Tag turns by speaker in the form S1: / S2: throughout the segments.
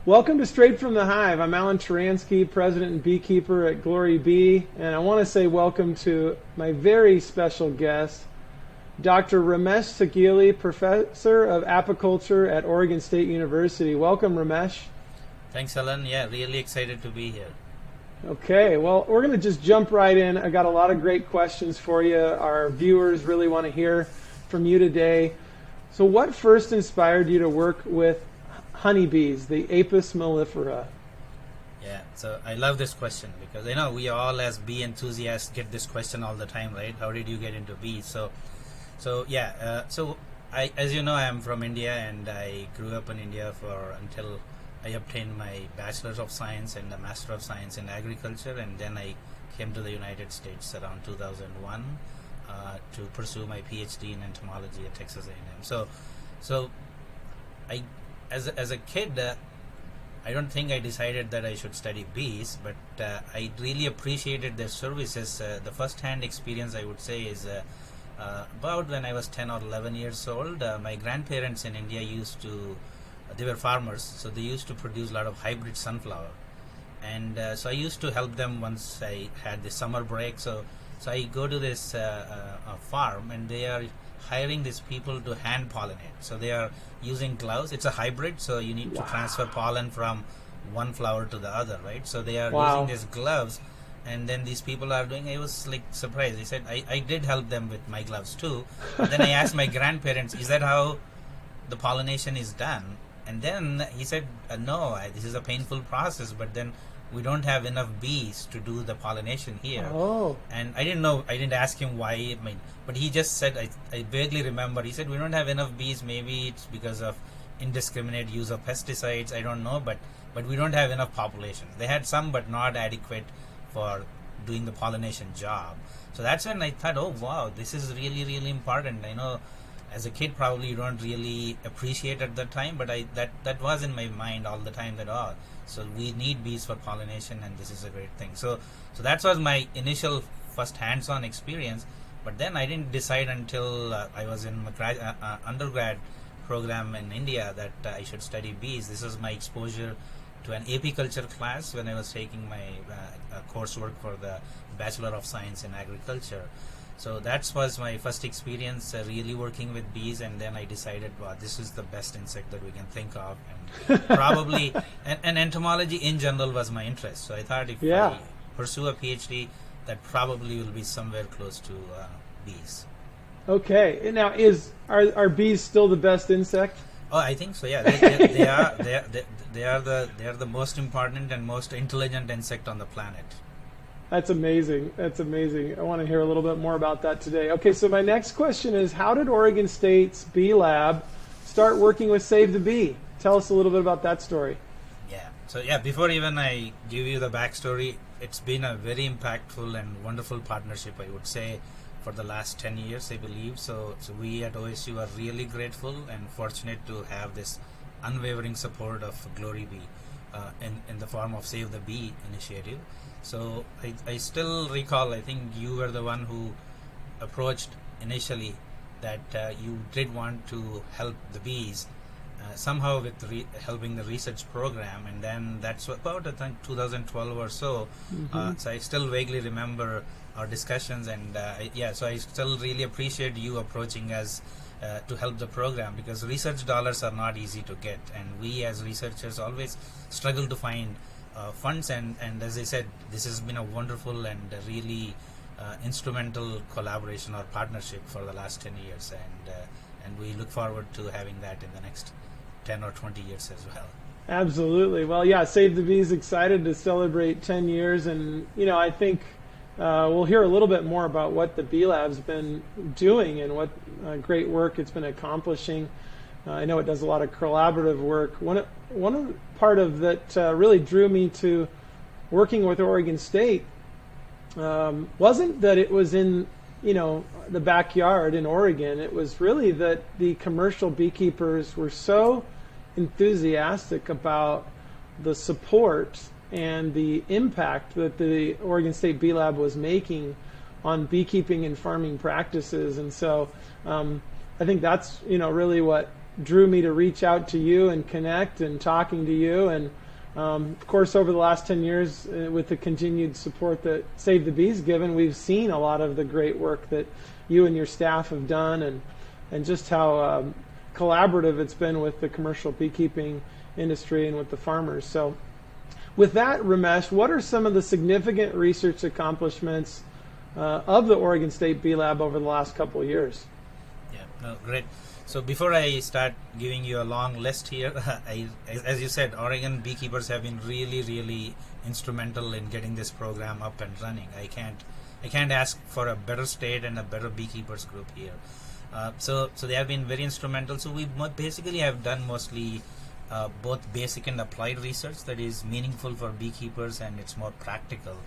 S1: Welcome to Straight from the Hive. I'm Alan Turanski, President and Beekeeper at GloryBee, and I want to say welcome to my very special guest, Dr. Ramesh Sagili, Professor of Apiculture at Oregon State University. Welcome, Ramesh.
S2: Thanks, Alan. Yeah, really excited to be here.
S1: Okay, well, we're going to just jump right in. I got a lot of great questions for you. Our viewers really want to hear from you today. So what first inspired you to work with honeybees, the Apis mellifera?
S2: Yeah, so I love this question because we all as bee enthusiasts get this question all the time, right? How did you get into bees? So I, as you know, I am from India and I grew up in India until I obtained my Bachelor's of Science and a Master of Science in Agriculture, and then I came to the United States around 2001 to pursue my PhD in entomology at Texas A&M. So I. As a kid, I don't think I decided that I should study bees, but I really appreciated their services. The first-hand experience, I would say, is about when I was 10 or 11 years old. My grandparents in India they were farmers, so they used to produce a lot of hybrid sunflower. And so I used to help them once I had the summer break. So I go to this farm, and they are hiring these people to hand pollinate. So they are using gloves. It's a hybrid, so you need to transfer pollen from one flower to the other, right? So they are using these gloves, and then these people are doing. I was like surprised. They said I did help them with my gloves too. But then I asked my grandparents, "Is that how the pollination is done?" And then he said, "No, this is a painful process, but then we don't have enough bees to do the pollination here."
S1: Oh.
S2: And I didn't know. I didn't ask him why. But he just said, I vaguely remember, he said, "We don't have enough bees. Maybe it's because of indiscriminate use of pesticides. I don't know, but we don't have enough population." They had some, but not adequate for doing the pollination job. So that's when I thought, oh wow, this is really, really important. I know as a kid probably you don't really appreciate at the time, but that was in my mind all the time that so we need bees for pollination, and this is a great thing. So that was my initial first hands-on experience. But then I didn't decide until I was in my undergrad program in India that I should study bees. This was my exposure to an apiculture class when I was taking my coursework for the Bachelor of Science in Agriculture. So that was my first experience really working with bees, and then I decided, wow, this is the best insect that we can think of, and probably, and entomology in general was my interest. So I thought if I pursue a PhD, that probably will be somewhere close to bees.
S1: Okay, now are bees still the best insect?
S2: Oh, I think so. Yeah, they are. They are the most important and most intelligent insect on the planet.
S1: That's amazing. That's amazing. I want to hear a little bit more about that today. Okay, so my next question is, how did Oregon State's Bee Lab start working with Save the Bee? Tell us a little bit about that story.
S2: Yeah. So before even I give you the backstory, it's been a very impactful and wonderful partnership, I would say, for the last 10 years, I believe. So we at OSU are really grateful and fortunate to have this unwavering support of GloryBee in the form of Save the Bee initiative. So I still recall, I think you were the one who approached initially that you did want to help the bees somehow with helping the research program, and then that's about I think 2012 or so. So I still vaguely remember our discussions, and so I still really appreciate you approaching us to help the program, because research dollars are not easy to get, and we as researchers always struggle to find funds, and as I said, this has been a wonderful and really instrumental collaboration or partnership for the last 10 years, and we look forward to having that in the next 10 or 20 years as well.
S1: Absolutely. Well, yeah, Save the Bee is excited to celebrate 10 years, and I think we'll hear a little bit more about what the Bee Lab's been doing and what great work it's been accomplishing. I know it does a lot of collaborative work. One part of that really drew me to working with Oregon State wasn't that it was in the backyard in Oregon. It was really that the commercial beekeepers were so enthusiastic about the support and the impact that the Oregon State Bee Lab was making on beekeeping and farming practices. And so I think that's really what drew me to reach out to you and connect and talking to you. And of course, over the last 10 years, with the continued support that Save the Bee's given, we've seen a lot of the great work that you and your staff have done, and just how collaborative it's been with the commercial beekeeping industry and with the farmers. So with that, Ramesh, what are some of the significant research accomplishments of the Oregon State Bee Lab over the last couple of years?
S2: Yeah, no, great. So before I start giving you a long list here, as you said, Oregon beekeepers have been really, really instrumental in getting this program up and running. I can't ask for a better state and a better beekeepers group here. So they have been very instrumental. So we basically have done mostly both basic and applied research that is meaningful for beekeepers, and it's more practical.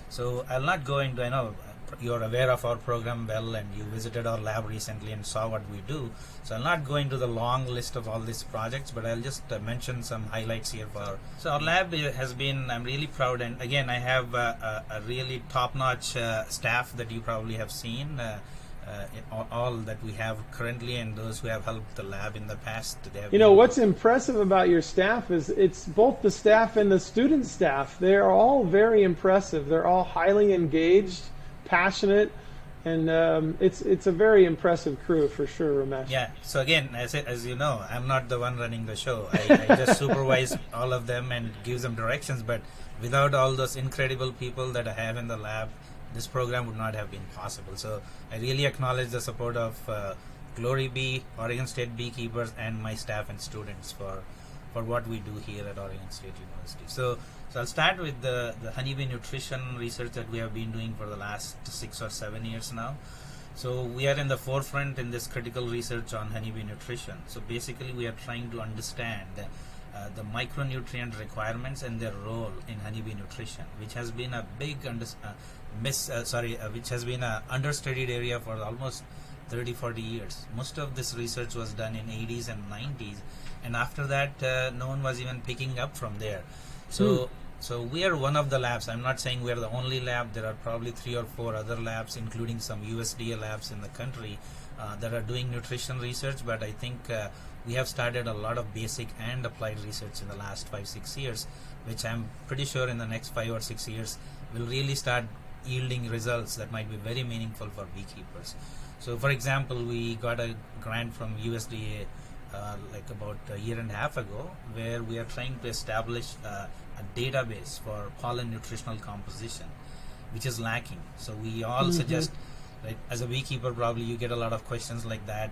S2: So I'll not go into, I know you're aware of our program well, and you visited our lab recently and saw what we do. So I'll not go into the long list of all these projects, but I'll just mention some highlights here for. So our lab has been, I'm really proud, and again, I have a really top-notch staff that you probably have seen. All that we have currently, and those who have helped the lab in the past.
S1: What's impressive about your staff is it's both the staff and the student staff. They're all very impressive. They're all highly engaged, passionate, and it's a very impressive crew for sure, Ramesh.
S2: Yeah. So again, as you know, I'm not the one running the show. I just supervise all of them and give them directions. But without all those incredible people that I have in the lab, this program would not have been possible. So I really acknowledge the support of GloryBee, Oregon State Beekeepers, and my staff and students for what we do here at Oregon State University. So I'll start with the honeybee nutrition research that we have been doing for the last 6 or 7 years now. So we are in the forefront in this critical research on honeybee nutrition. So basically we are trying to understand the micronutrient requirements and their role in honeybee nutrition, which has been a big which has been an understudied area for almost 30-40 years. Most of this research was done in 80s and 90s, and after that no one was even picking up from there. So we are one of the labs. I'm not saying we are the only lab. There are probably 3 or 4 other labs, including some USDA labs in the country that are doing nutrition research, but I think we have started a lot of basic and applied research in the last 5-6 years, which I'm pretty sure in the next 5 or 6 years will really start yielding results that might be very meaningful for beekeepers. So for example, we got a grant from USDA like about a year and a half ago, where we are trying to establish a database for pollen nutritional composition, which is lacking. So we all suggest, right, as a beekeeper, probably you get a lot of questions like that.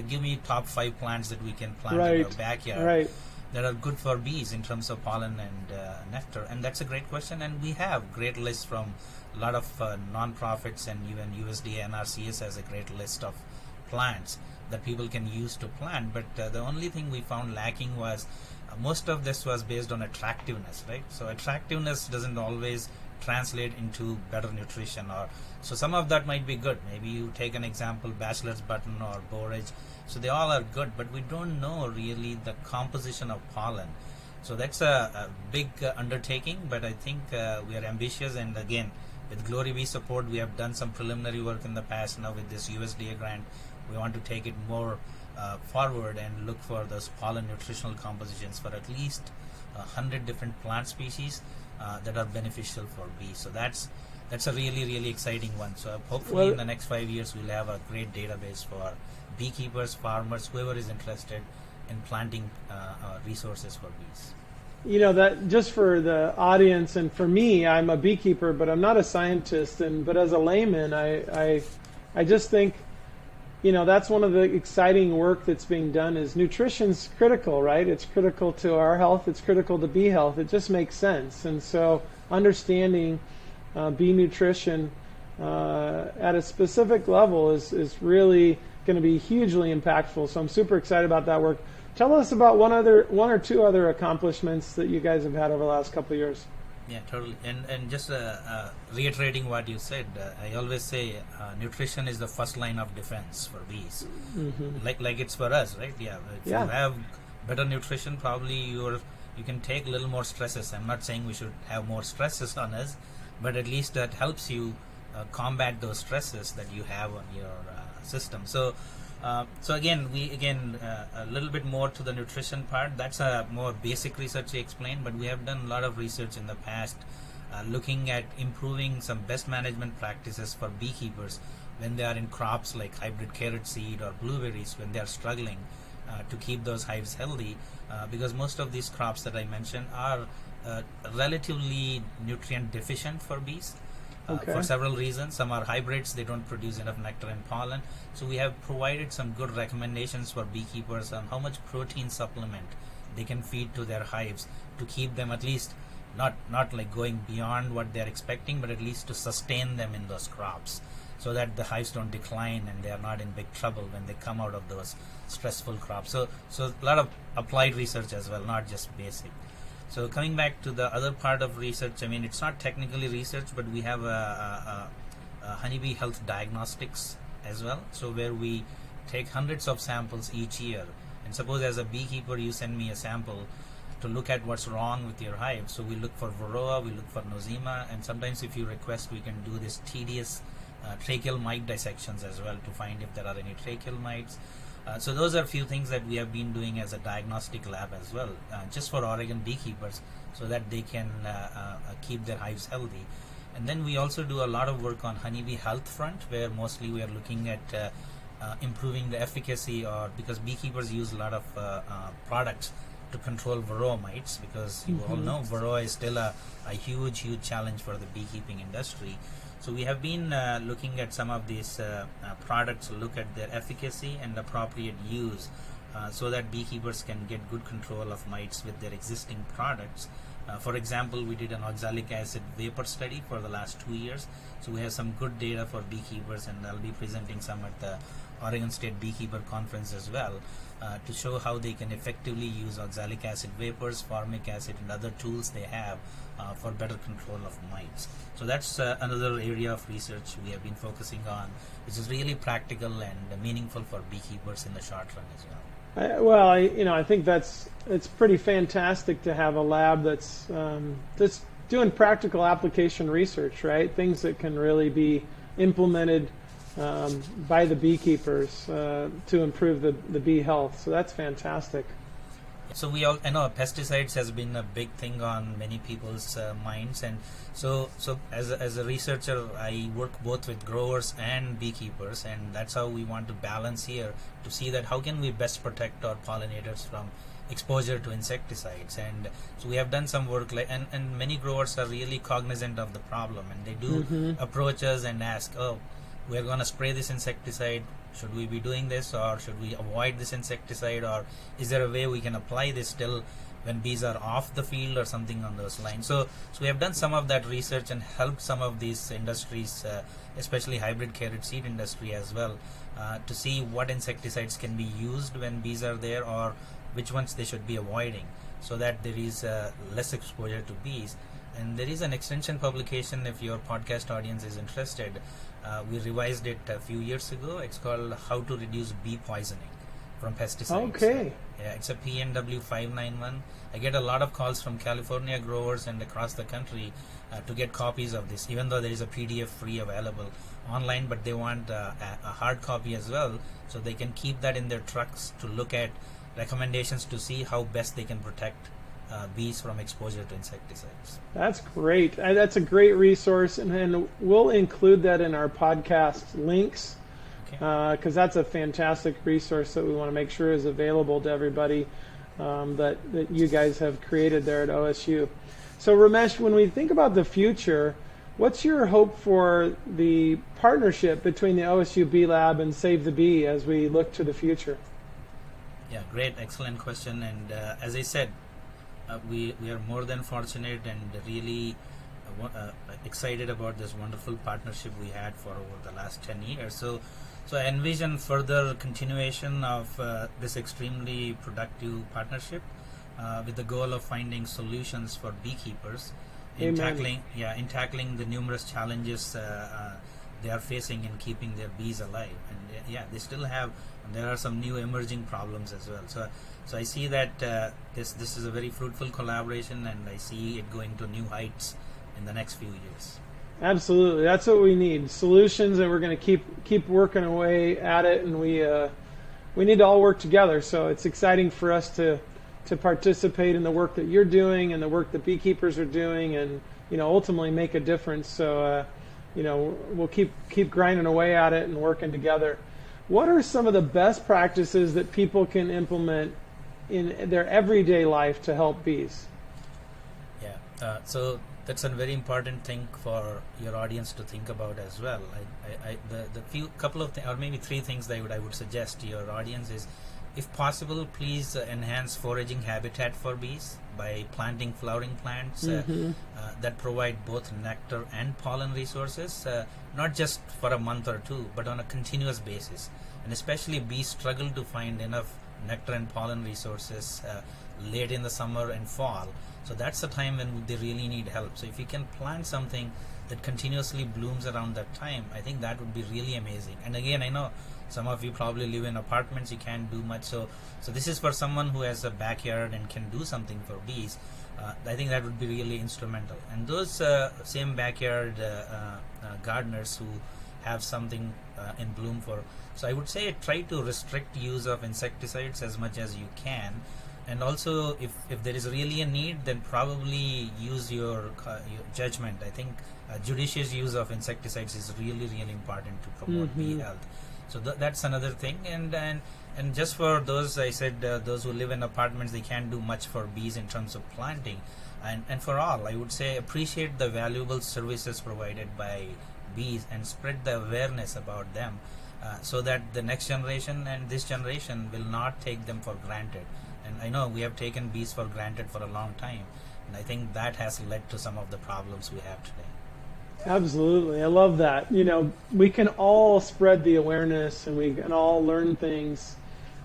S2: Give me top 5 plants that we can plant in your backyard that are good for bees in terms of pollen and nectar. And that's a great question. And we have great lists from a lot of non-profits, and even USDA NRCS has a great list of plants that people can use to plant. But the only thing we found lacking was most of this was based on attractiveness, right? So attractiveness doesn't always translate into better nutrition, or so some of that might be good. Maybe you take an example, bachelor's button or borage, so they all are good, but we don't know really the composition of pollen. So that's a big undertaking, but I think we are ambitious, and again, with GloryBee support, we have done some preliminary work in the past. Now with this USDA grant, we want to take it more forward and look for those pollen nutritional compositions for at least 100 different plant species that are beneficial for bees. So that's a really, really exciting one. So hopefully in the next 5 years we'll have a great database for beekeepers, farmers, whoever is interested in planting resources for bees.
S1: That just for the audience and for me, I'm a beekeeper, but I'm not a scientist. But as a layman, I just think, that's one of the exciting work that's being done. Is nutrition's critical, right? It's critical to our health. It's critical to bee health. It just makes sense. And so understanding bee nutrition at a specific level is really going to be hugely impactful. So I'm super excited about that work. Tell us about one or two other accomplishments that you guys have had over the last couple of years.
S2: Yeah, totally. And just reiterating what you said, I always say nutrition is the first line of defense for bees. Like it's for us, right? Yeah. If you have better nutrition, probably you can take a little more stresses. I'm not saying we should have more stresses on us, but at least that helps you combat those stresses that you have on your system. So So again, a little bit more to the nutrition part. That's a more basic research to explain, but we have done a lot of research in the past looking at improving some best management practices for beekeepers when they are in crops like hybrid carrot seed or blueberries, when they are struggling to keep those hives healthy, because most of these crops that I mentioned are relatively nutrient deficient for bees. For several reasons. Some are hybrids, they don't produce enough nectar and pollen. So we have provided some good recommendations for beekeepers on how much protein supplement they can feed to their hives to keep them at least not like going beyond what they're expecting, but at least to sustain them in those crops so that the hives don't decline and they are not in big trouble when they come out of those stressful crops. So a lot of applied research as well, not just basic. So coming back to the other part of research, I mean, it's not technically research, but we have a honeybee health diagnostics as well. So where we take hundreds of samples each year. And suppose as a beekeeper, you send me a sample to look at what's wrong with your hive. So we look for varroa, we look for nosema, and sometimes if you request, we can do this tedious tracheal mite dissections as well to find if there are any tracheal mites. So those are a few things that we have been doing as a diagnostic lab as well, just for Oregon beekeepers, so that they can keep their hives healthy. And then we also do a lot of work on honeybee health front, where mostly we are looking at improving the efficacy, or because beekeepers use a lot of products to control varroa mites, because you all know varroa is still a huge challenge for the beekeeping industry. So we have been looking at some of these products to look at their efficacy and appropriate use, so that beekeepers can get good control of mites with their existing products. For example, we did an oxalic acid vapor study for the last 2 years. So we have some good data for beekeepers, and I'll be presenting some at the Oregon State Beekeeper Conference as well, to show how they can effectively use oxalic acid vapors, formic acid, and other tools they have for better control of mites. So that's another area of research we have been focusing on, which is really practical and meaningful for beekeepers in the short run as well.
S1: I think it's pretty fantastic to have a lab that's just doing practical application research, right? Things that can really be implemented by the beekeepers to improve the bee health. So that's fantastic.
S2: So I know pesticides has been a big thing on many people's minds, and so as a researcher, I work both with growers and beekeepers, and that's how we want to balance here to see that how can we best protect our pollinators from exposure to insecticides. And so we have done some work, and many growers are really cognizant of the problem, and they do approach us and ask, oh, we're going to spray this insecticide, should we be doing this, or should we avoid this insecticide, or is there a way we can apply this still when bees are off the field, or something on those lines. So we have done some of that research and helped some of these industries, especially hybrid carrot seed industry as well, to see what insecticides can be used when bees are there, or which ones they should be avoiding, so that there is less exposure to bees. And there is an extension publication, if your podcast audience is interested. We revised it a few years ago. It's called How to Reduce Bee Poisoning from Pesticides.
S1: Okay.
S2: It's a PNW 591. I get a lot of calls from California growers and across the country to get copies of this, even though there is a PDF free available online, but they want a hard copy as well, so they can keep that in their trucks to look at recommendations to see how best they can protect bees from exposure to insecticides.
S1: That's great. That's a great resource, and we'll include that in our podcast links, because that's a fantastic resource that we want to make sure is available to everybody that you guys have created there at OSU. So Ramesh, when we think about the future, what's your hope for the partnership between the OSU Bee Lab and Save the Bee as we look to the future?
S2: Yeah, great, excellent question. And as I said, we are more than fortunate and really excited about this wonderful partnership we had for over the last 10 years. So I envision further continuation of this extremely productive partnership with the goal of finding solutions for beekeepers in tackling the numerous challenges they are facing in keeping their bees alive. And they still have, there are some new emerging problems as well. So I see that this is a very fruitful collaboration, and I see it going to new heights in the next few years. Absolutely, that's what we need, solutions, and we're going to keep working away at it. And
S1: we need to all work together. So it's exciting for us to participate in the work that you're doing and the work that beekeepers are doing, and ultimately make a difference. So we'll keep grinding away at it and working together. What are some of the best practices that people can implement in their everyday life to help bees?
S2: Yeah, so that's a very important thing for your audience to think about as well. Couple of or maybe three things that I would suggest to your audience is, if possible, please enhance foraging habitat for bees by planting flowering plants that provide both nectar and pollen resources, not just for a month or two, but on a continuous basis. And especially bees struggle to find enough nectar and pollen resources late in the summer and fall. So that's the time when they really need help. So if you can plant something that continuously blooms around that time, I think that would be really amazing. And again, I know some of you probably live in apartments, you can't do much. So this is for someone who has a backyard and can do something for bees. I think that would be really instrumental. And those same backyard gardeners who have something in bloom for, so I would say try to restrict use of insecticides as much as you can. And also, if there is really a need, then probably use your judgment. I think judicious use of insecticides is really, really important to promote bee health. So that's another thing. And just for those, I said, those who live in apartments, they can't do much for bees in terms of planting. And for all, I would say appreciate the valuable services provided by bees and spread the awareness about them, so that the next generation and this generation will not take them for granted. And I know we have taken bees for granted for a long time, and I think that has led to some of the problems we have today.
S1: Absolutely. I love that. We can all spread the awareness, and we can all learn things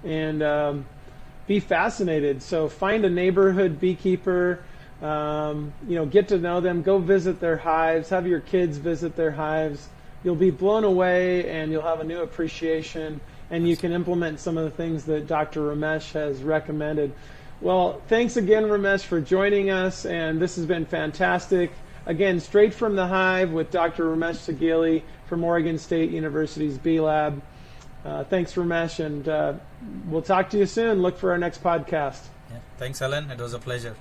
S1: and be fascinated. So find a neighborhood beekeeper, get to know them, go visit their hives, have your kids visit their hives. You'll be blown away, and you'll have a new appreciation, and you can implement some of the things that Dr. Ramesh has recommended. Well, thanks again, Ramesh, for joining us, and this has been fantastic. Again, straight from the hive with Dr. Ramesh Sagili from Oregon State University's Bee Lab. Thanks, Ramesh, and we'll talk to you soon. Look for our next podcast.
S2: Yeah. Thanks, Alan. It was a pleasure.